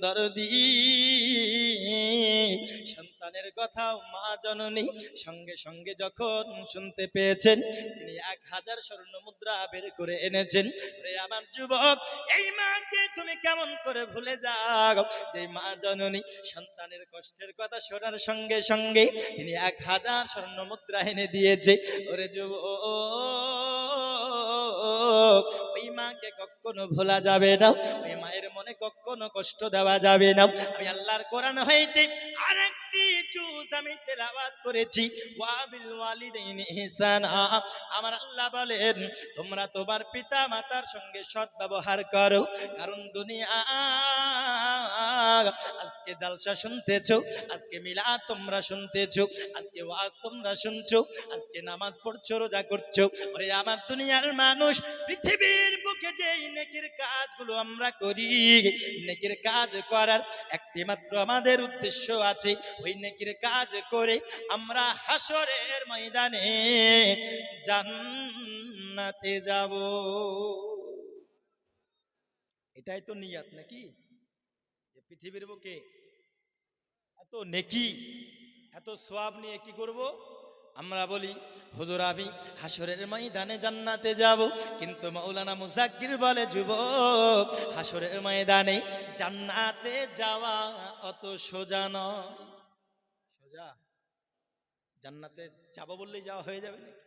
দরদি সন্তানের কথা মা জননী সঙ্গে সঙ্গে যখন শুনতে পেয়েছেন, তিনি 1000 স্বর্ণ মুদ্রা বের করে এনেছেন। রে আমার যুবক, এই মাকে তুমি কেমন করে ভুলে যাও, যে মা জননী সন্তানের কষ্টের কথা শোনার সঙ্গে সঙ্গে তিনি 1000 স্বর্ণ মুদ্রা এনে দিয়েছে। ওরে যুবক, ওই মাকে কখনো ভোলা যাবে না, ওই মায়ের মনে কখনো কষ্ট দেওয়া যাবে না। আমি আল্লাহর কোরআন হইতে আরেকটি জুজ আমি তেলাওয়াত করেছি, ওয়া বিল ওয়ালিদাইনি ইহসানা। আমার আল্লাহ বলেন, তোমরা তোমার পিতা মাতার সঙ্গে সৎ ব্যবহার করো, কারণ দুনিয়া আজকে জালসা শুনতেছো, আজকে মিলাদ তোমরা শুনতেছো, আজকে ওয়াজ তোমরা শুনছো, আজকে নামাজ পড়ছো, রোজা করছো। ওরে আমার দুনিয়ার মানুষ, পৃথিবীর বুকে যেই নেকির কাজগুলো আমরা করি, নেকির কাজ করার একটি মাত্র আমাদের উদ্দেশ্য আছে, ওই নেকির কাজ করে আমরা হাসরের ময়দানে জান্নাতে যাব। এটাই তো নিয়াত নাকি, যে পৃথিবীর বুকে এত নেকি এত সওয়াব নিয়ে কি করব? আমরা বলি হুজুর আমি হাসরের ময়দানে জান্নাতে যাব, কিন্তু মাওলানা মুজাক্কির বলে যুবক, হাসরের ময়দানে জান্নাতে যাওয়া অত সোজা নয়। সোজা? জান্নাতে যাব বললেই যাওয়া হয়ে যাবে নাকি?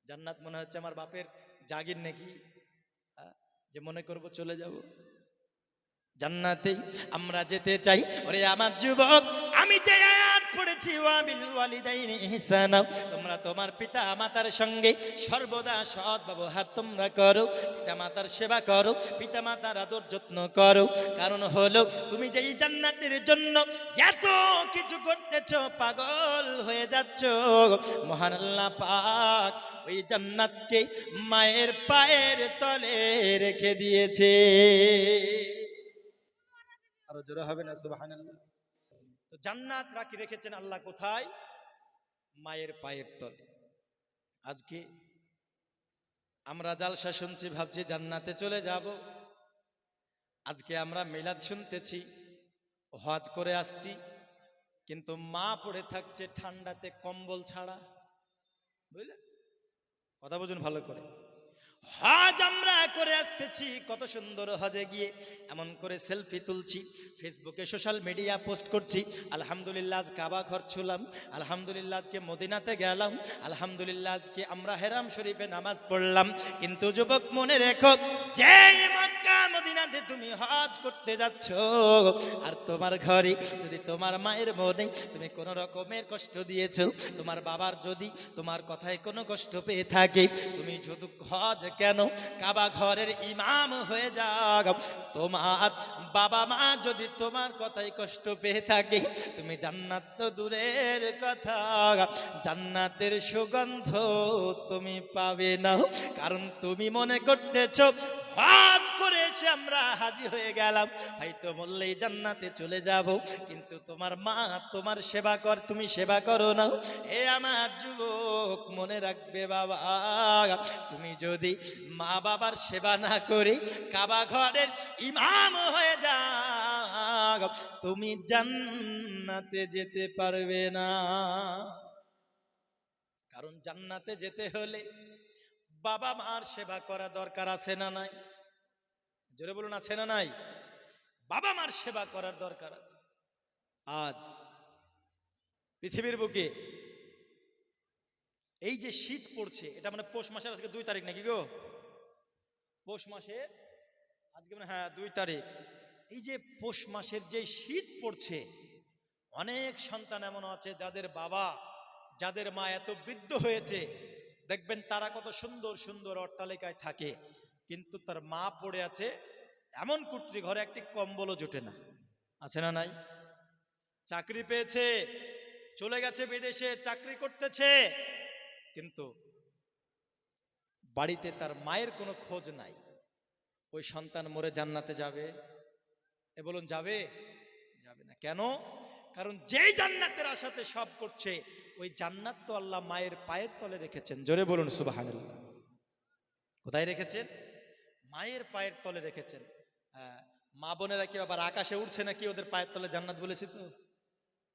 জান্নাত মনে হচ্ছে আমার বাপের জাগির নাকি, যে মনে করব চলে যাব। জান্নাতে আমরা যেতে চাই। ওরে আমার যুবক, আমি যে আয়াত পড়েছি, ওয়া বিল ওয়ালিদাইনি ইহসানা, তোমরা তোমার পিতা মাতার সঙ্গে সর্বদা সৎ ব্যবহার তোমরা করো, পিতা মাতার সেবা করো, পিতা মাতার আদর যত্ন করো। কারণ হলো তুমি যেই জান্নাতের জন্য এত কিছু করতেছো, পাগল হয়ে যাচ্ছ, মহান আল্লাহ পাক ওই জান্নাতকে মায়ের পায়ের তলে রেখে দিয়েছে। আরো জোরে হবে না সুবহানাল্লাহ? তো জান্নাত রাখি রেখেছেন আল্লাহ কোথায়? মায়ের পায়ের তলে। আজকে আমরা জালসা শুনছি, ভাবছি জান্নাতে চলে যাব। আজকে আমরা মিলাদ শুনতেছি, হজ করে আসছি, কিন্তু মা পড়ে থাকছে ঠান্ডাতে কম্বল ছাড়া। বুঝলেন? কথা বুঝুন ভালো করে। হজ আমরা করে আসতেছি, কত সুন্দর হজে গিয়ে এমন করে সেলফি তুলছি, ফেসবুকে সোশ্যাল মিডিয়া পোস্ট করছি, আলহামদুলিল্লাহ আজ কাবা ঘর ছুলাম, আলহামদুলিল্লাহ আজকে মদিনাতে গেলাম, আলহামদুলিল্লাহ আজকে আমরা হেরাম শরীফে নামাজ পড়লাম। কিন্তু যুবক মনে রেখো, যে মক্কা মদিনাতে তুমি হজ করতে যাচ্ছ, আর তোমার ঘরে যদি তোমার মায়ের মনে তুমি কোনো রকমের কষ্ট দিয়েছো, তোমার বাবার যদি তোমার কথায় কোনো কষ্ট পেয়ে থাকে, তুমি শুধু হজ কেন কাবা ঘরের ইমাম হয়ে যাও, তোমার বাবা মা যদি তোমার কথায় কষ্ট পেয়ে থাকে, তুমি জান্নাত তো দূরের কথা, জান্নাতের সুগন্ধ তুমি পাবে না। কারণ তুমি মনে করতেছো হজ করে এসে আমরা হাজি হয়ে গেলাম, হয়তো বললেই জান্নাতে চলে যাব, কিন্তু তোমার মা তোমার সেবা কর, তুমি সেবা করো না। এ আমার যুবক মনে রাখবে বাবা, তুমি যদি মা বাবার সেবা না করে কাবা ঘরের ইমাম হয়ে যাও, তুমি জান্নাতে যেতে পারবে না। কারণ জান্নাতে যেতে হলে বাবা মার সেবা করা দরকার আছে না নাই? জোরে বলুন, আছে না নাই? বাবা মার সেবা করার দরকার আছে। আজ পৃথিবীর বুকে এই যে শীত পড়ছে, এটা মানে পৌষ মাসের আজকে 2 তারিখ নাকি গো? পৌষ মাসের আজকে মানে হ্যাঁ 2 তারিখ। এই যে পৌষ মাসের যে শীত পড়ছে, অনেক সন্তান এমন আছে যাদের বাবা যাদের মা এত বৃদ্ধ হয়েছে, দেখবেন তারা কত সুন্দর সুন্দর অট্টালিকায় থাকে, কিন্তু তার মা পড়ে আছে এমন কুটরি ঘরে, একটি কম্বলও জোটে না। আছে না নাই? চাকরি পেয়েছে, চলে গেছে বিদেশে, চাকরি করতেছে, কিন্তু বাড়িতে তার মায়ের কোনো খোঁজ নাই। ওই সন্তান মরে জান্নাতে যাবে? এ বলুন, যাবে? যাবে না। কেন? কারণ যেই জান্নাতের আশাতে সব করছে, ওই জান্নাত তো আল্লাহ মায়ের পায়ের তলে রেখেছেন। জোরে বলুন সুবহানাল্লাহ। কোথায় রেখেছেন? মায়ের পায়ের তলে রেখেছেন। মা বোনেরা কি আবার আকাশে উঠছে নাকি ওদের পায়ের তলে জান্নাত বলেছি তো?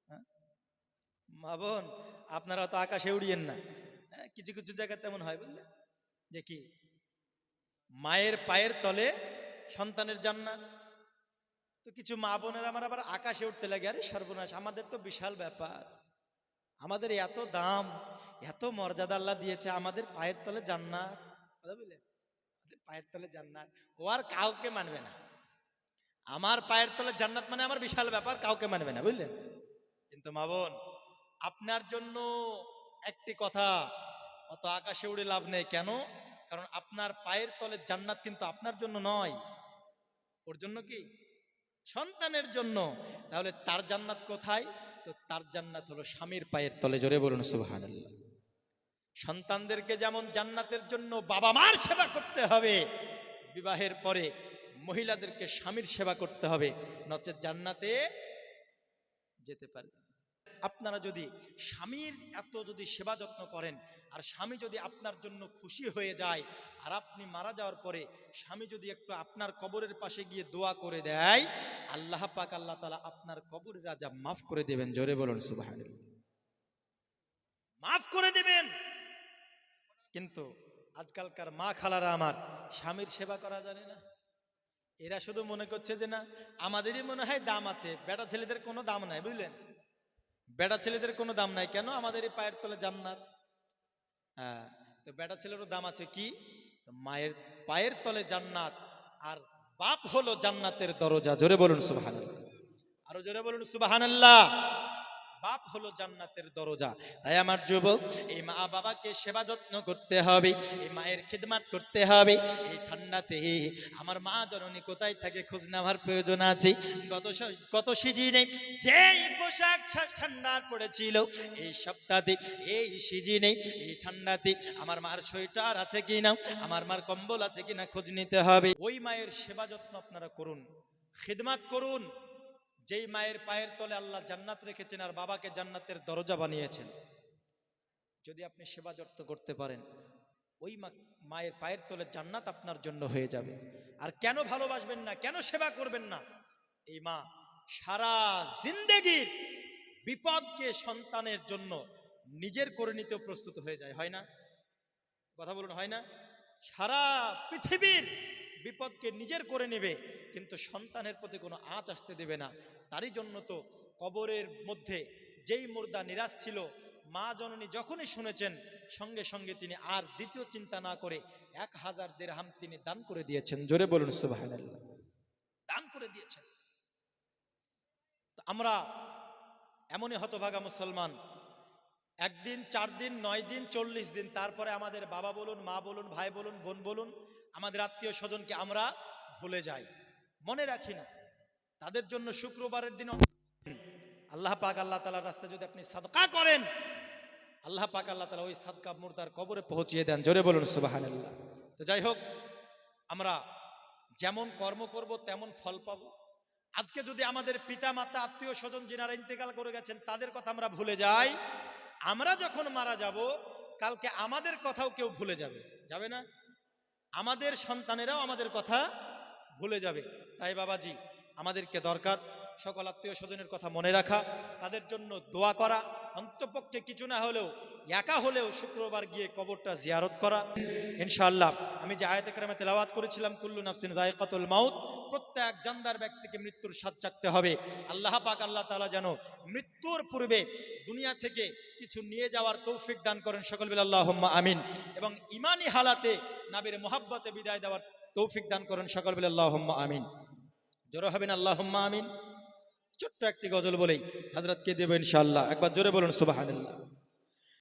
হ্যাঁ? মা বোন আপনারা তো আকাশে উড়িয়েন না। হ্যাঁ, কিছু কিছু জায়গায় তেমন হয় বুঝলেন, যে কি মায়ের পায়ের তলে সন্তানের জান্নাত। তো কিছু মা বোনেরা আমার আবার আকাশে উঠতে লাগে, আরে সর্বনাশ, আমাদের তো বিশাল ব্যাপার, আমাদের এত দাম, এত মর্যাদা আল্লাহ দিয়েছে, আমাদের পায়ের তলে জান্নাত। কথা বুঝলেন, আমাদের পায়ের তলে জান্নাত, ও আর কাউকে মানবে না। আমার পায়ের তলে জান্নাত মানে আমার বিশাল ব্যাপার, কাউকে মানবে না, বুঝলেন। কিন্তু মা বোন, আপনার জন্য একটি কথা, অত আকাশে উড়ে লাভ নেই। কেন? কারণ আপনার পায়ের তলে জান্নাত কিন্তু আপনার জন্য নয়, ওর জন্য কি? সন্তানের জন্য। তাহলে তার জান্নাত কোথায়? তো তার জান্নাত হলো স্বামীর পায়ের তলে। জোরে বলুন সুবহানাল্লাহ। সন্তানদেরকে যেমন জান্নাতের জন্য বাবা মার সেবা করতে হবে, বিবাহের পরে মহিলাদেরকে স্বামীর সেবা করতে হবে, নচেৎ জান্নাতে যেতে পারবে। আপনারা যদি স্বামীর এত যদি সেবা যত্ন করেন, আর স্বামী যদি আপনার জন্য খুশি হয়ে যায়, আর আপনি মারা যাওয়ার পরে স্বামী যদি একটু আপনার কবরের পাশে গিয়ে দোয়া করে দেয়, আল্লাহ পাক আল্লাহ তাআলা আপনার কবরের আযাব মাফ করে দেবেন। জোরে বলুন সুবহানাল্লাহ। মাফ করে দেবেন। কিন্তু আজকালকার মা খালারা আমার স্বামীর সেবা করা জানে না। এরা শুধু মনে করছে যে না, আমাদেরই মনে হয় দাম আছে, বেটা ছেলেদের কোনো দাম নাই, বুঝলেন। বেটা ছেলেদের কোনো দাম নাই কেন? আমাদেরই পায়ের তলে জান্নাত। হ্যাঁ, তো বেটা ছেলেরও দাম আছে কি? মায়ের পায়ের তলে জান্নাত, আর বাপ হলো জান্নাতের দরজা। জোরে বলুন সুবহানাল্লাহ, আরো জোরে বলুন সুবহানাল্লাহ। বাপ হলো জান্নাতের দরজা। তাই আমার যুবক, এই মা বাবাকে সেবা যত্ন করতে হবে, এই মায়ের খিদমত করতে হবে। এই ঠান্ডাতে আমার মা জননী কোথায় থাকে খোঁজ নেওয়ার প্রয়োজন আছে। গত সিজনে যেই পোশাক ঠান্ডার পড়েছিল, এই সপ্তাহে এই সিজনে এই ঠান্ডাতে আমার মার সোয়েটার আছে কিনা, আমার মার কম্বল আছে কিনা খোঁজ নিতে হবে। ওই মায়ের সেবা যত্ন আপনারা করুন, খিদমত করুন, যেই মায়ের পায়ের তলে আল্লাহ জান্নাত রেখেছেন আর বাবাকে জান্নাতের দরজা বানিয়েছেন। যদি আপনি সেবা যত্ন করতে পারেন, ওই মায়ের পায়ের তলে জান্নাত আপনার জন্য হয়ে যাবে। আর কেন ভালোবাসবেন না, কেন সেবা করবেন না? এই মা সারা জিন্দেগির বিপদকে সন্তানের জন্য নিজের করে নিতেও প্রস্তুত হয়ে যায়, হয় না? কথা বলুন, হয় না? সারা পৃথিবীর বিপদকে নিজের করে নেবে, কিন্তু সন্তানের প্রতি কোনো আঁচ আসতে দেবে না। তারই জন্য তো কবরের মধ্যে যেই মুর্দা নিরাশ ছিল, মা জননী যখনই শুনেছেন, সঙ্গে সঙ্গে তিনি আর দ্বিতীয় চিন্তা না করে 1000 দিরহাম তিনি দান করে দিয়েছেন। জোরে বলুন সুবহানাল্লাহ, দান করে দিয়েছেন। তো আমরা এমনই হতভাগা মুসলমান, একদিন, 4 দিন, 9 দিন, 40 দিন, তারপরে আমাদের বাবা বলুন, মা বলুন, ভাই বলুন, বোন বলুন, আমাদের আত্মীয় স্বজনকে আমরা ভুলে যাই, মনে রাখি না। তাদের জন্য শুক্রবারের দিন আল্লাহ পাক আল্লাহ তাআলার রাস্তায় যদি আপনি সাদকা করেন, আল্লাহ পাক আল্লাহ তাআলা ওই সাদকা মুর্দার কবরে পৌঁছিয়ে দেন। জোরে বলুন সুবহানাল্লাহ। তো যাই হোক, আমরা যেমন কর্ম করব তেমন ফল পাব। আজকে যদি আমাদের পিতা মাতা আত্মীয় স্বজন যিনারা ইন্তেকাল করে গেছেন তাদের কথা আমরা ভুলে যাই, আমরা যখন মারা যাব কালকে আমাদের কথাও কেউ ভুলে যাবে, যাবে না? আমাদের সন্তানেরাও আমাদের কথা ভুলে যাবে। তাই বাবাজি, আমাদেরকে দরকার সকল আত্মীয় স্বজনের কথা মনে রাখা, তাদের জন্য দোয়া করা, অন্তপক্ষে কিছু না হলেও একা হলেও শুক্রবার গিয়ে কবরটা জিয়ারত করা। ইনশাআল্লাহ আমি যে আয়াতে কারিমা তেলাওয়াত করেছিলাম, কুল্লু নাফসিন যায়কাতুল মাউত, প্রত্যেক জানদার ব্যক্তিকে মৃত্যুর স্বাদ চাখতে হবে। আল্লাহ পাক আল্লাহ তাআলা যেন মৃত্যুর পূর্বে দুনিয়া থেকে কিছু নিয়ে যাওয়ার তৌফিক দান করেন, সকল বলে আল্লাহুম্মা আমিন। এবং ঈমানি হালাতে নবীর মুহাব্বতে বিদায় দেওয়ার তৌফিক দান করেন, সকল বলে আল্লাহুম্মা আমিন। জোরে হবেন আল্লাহুম্মা আমিন। ছোট্ট একটি গজল বলেই হযরতকে দেব ইনশাআল্লাহ, একবার জোরে বলুন সুবহানাল্লাহ।